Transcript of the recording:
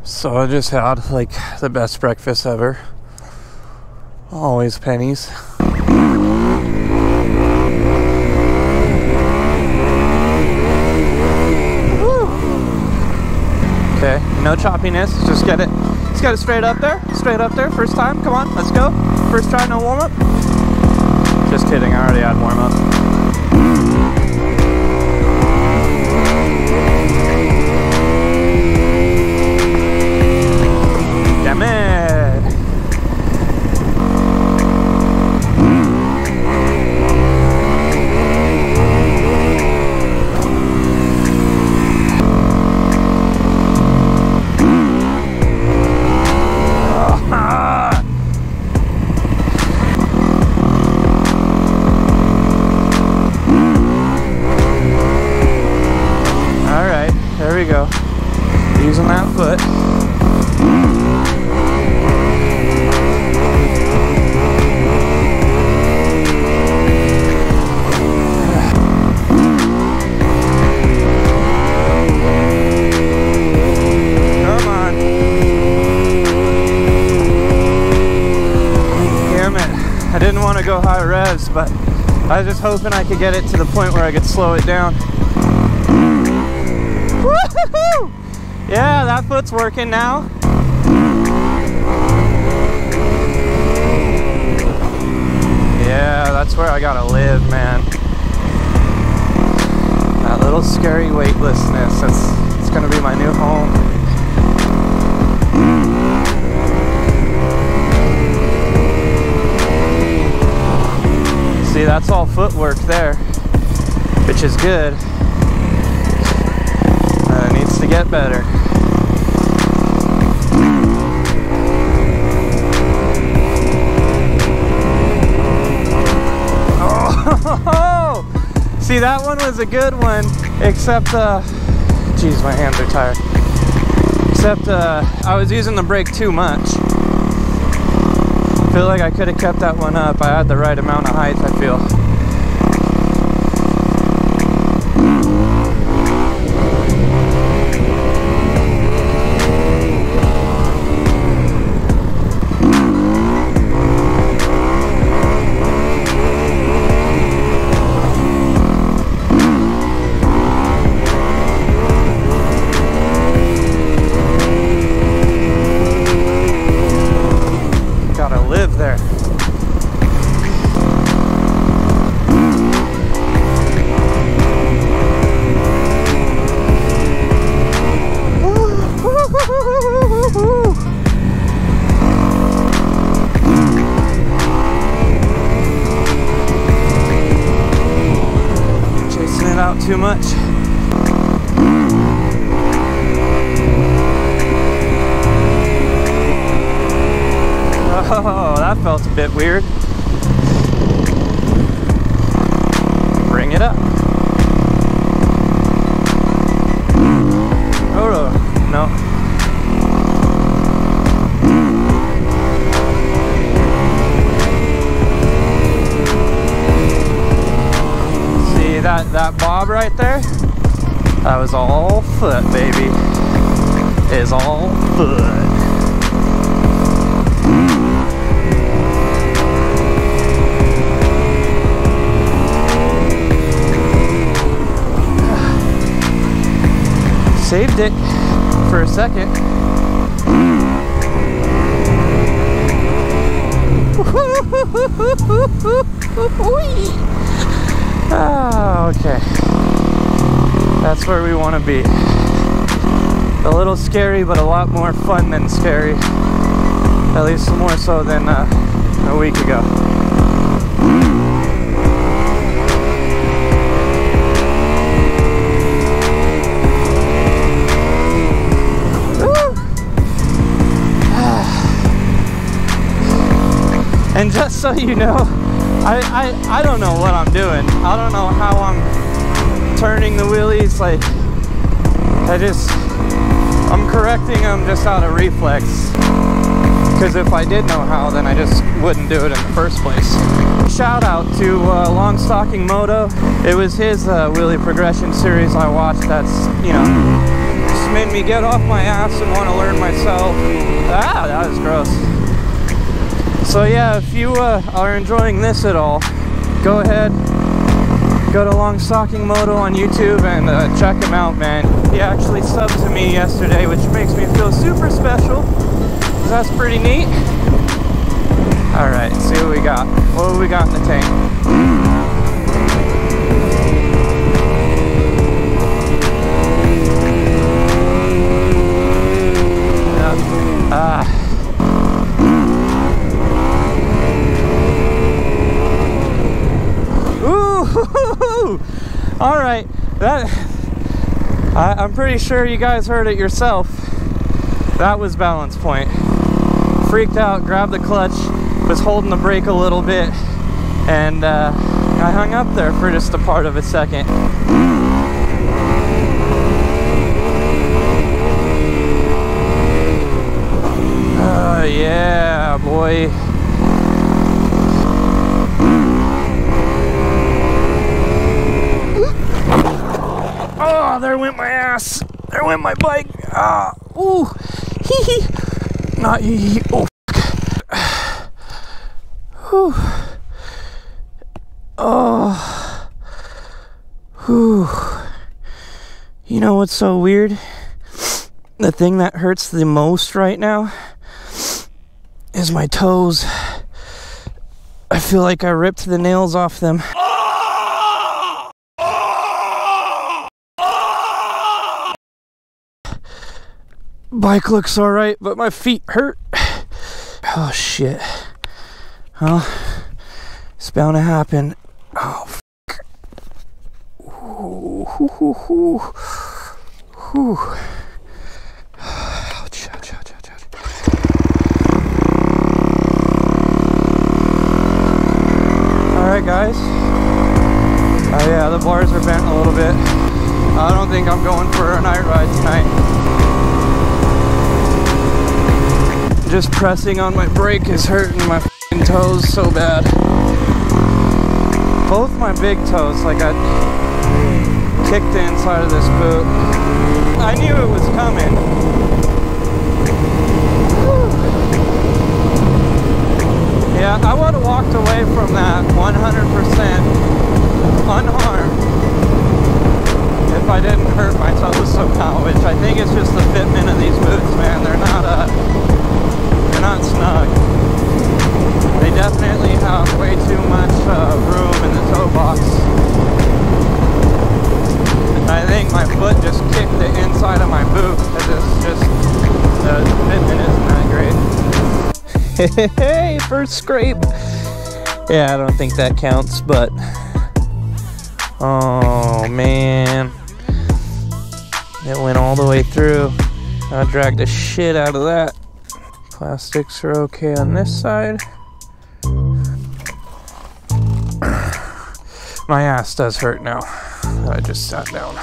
So I just had like the best breakfast ever. Always pennies. Okay, no choppiness, just get it. Just get it straight up there, first time, come on, let's go. First try, no warm up. Just kidding, I already had warm up. Damn it. There we go. Using that foot. Come on. Damn it. I didn't want to go high revs, but I was just hoping I could get it to the point where I could slow it down. Woo-hoo-hoo! Yeah, that foot's working now. Yeah, that's where I gotta live, man. That little scary weightlessness, it's gonna be my new home. See, that's all footwork there, which is good. It needs to get better. Oh, see, that one was a good one, except, geez, my hands are tired. Except, I was using the brake too much. I feel like I could have kept that one up. I had the right amount of height, I feel. Out too much. Oh, that felt a bit weird. Bring it up. Oh, no. That bob right there, that was all foot, baby. Is all foot. Saved it for a second. Oh, okay. That's where we want to be. A little scary, but a lot more fun than scary. At least more so than a week ago. And just so you know, I don't know what I'm doing. I don't know how I'm turning the wheelies. Like, I'm correcting them just out of reflex. Because if I did know how, then I just wouldn't do it in the first place. Shout out to Long Stalking Moto. It was his wheelie progression series I watched. That's, you know, just made me get off my ass and want to learn myself. Ah, that was gross. So yeah, if you are enjoying this at all, go ahead, go to Long Stalking Moto on YouTube and check him out, man. He actually subbed to me yesterday, which makes me feel super special. That's pretty neat. Alright, see what we got. What have we got in the tank? Ooh, all right. I'm pretty sure you guys heard it yourself. That was balance point. Freaked out, grabbed the clutch, was holding the brake a little bit, and I hung up there for just a part of a second. Yeah, boy. Oh, there went my ass. There went my bike. Ah, ooh, hee hee. Not hee hee. Oh, whew. Oh, whew. You know what's so weird? The thing that hurts the most right now is my toes. I feel like I ripped the nails off them. Bike looks alright, but my feet hurt. Oh shit. Well, it's bound to happen. Oh, fuck. Ooh, hoo, hoo, hoo. Whew. Ouch, ouch, ouch, ouch, ouch. Alright, guys. Oh yeah, the bars are bent a little bit. I don't think I'm going for a night ride tonight. Just pressing on my brake is hurting my f***ing toes so bad. Both my big toes, like I kicked the inside of this boot. I knew it was coming. Whew. Yeah, I would have walked away from that 100% unharmed if I didn't hurt my toes somehow, which I think is just the fitment of these boots, man. They're not snug. They definitely have way too much room in the toe box. And I think my foot just kicked the inside of my boot because it's just, the fitment isn't that great. Hey, first scrape. Yeah, I don't think that counts, but oh man, it went all the way through. I dragged the shit out of that. Plastics are okay on this side. My ass does hurt now. I just sat down.